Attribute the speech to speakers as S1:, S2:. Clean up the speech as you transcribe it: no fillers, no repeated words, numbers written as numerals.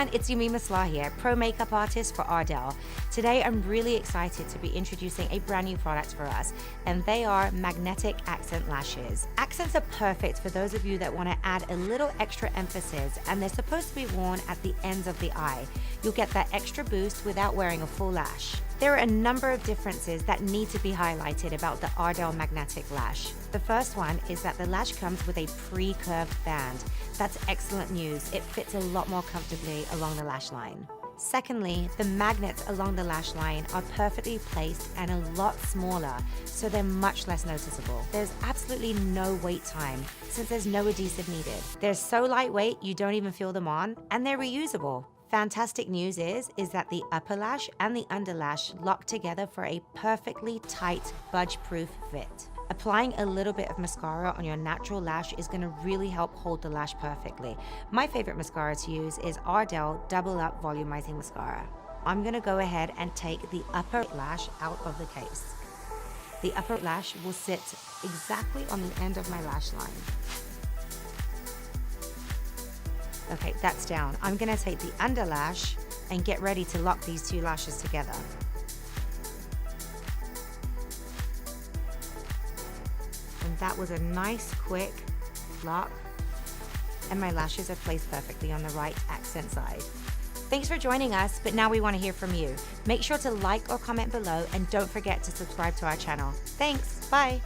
S1: everyone, it's Yamima Salahieh, pro makeup artist for Ardell. Today I'm really excited to be introducing a brand new product for us, and they are magnetic accent lashes. Accents are perfect for those of you that want to add a little extra emphasis, and they're supposed to be worn at the ends of the eye. You'll get that extra boost without wearing a full lash. There are a number of differences that need to be highlighted about the Ardell magnetic lash. The first one is that the lash comes with a pre-curved band. That's excellent news. It fits a lot more comfortably along the lash line. Secondly, the magnets along the lash line are perfectly placed and a lot smaller, so they're much less noticeable. There's absolutely no wait time since there's no adhesive needed. They're so lightweight you don't even feel them on, and they're reusable. Fantastic news is that the upper lash and the under lash lock together for a perfectly tight, budge-proof fit. Applying a little bit of mascara on your natural lash is going to really help hold the lash perfectly. My favorite mascara to use is Ardell Double Up Volumizing Mascara. I'm going to go ahead and take the upper lash out of the case. The upper lash will sit exactly on the end of my lash line. Okay, that's down. I'm gonna take the under lash and get ready to lock these two lashes together. And that was a nice, quick lock. And my lashes are placed perfectly on the right accent side. Thanks for joining us, but now we wanna hear from you. Make sure to like or comment below, and don't forget to subscribe to our channel. Thanks, bye.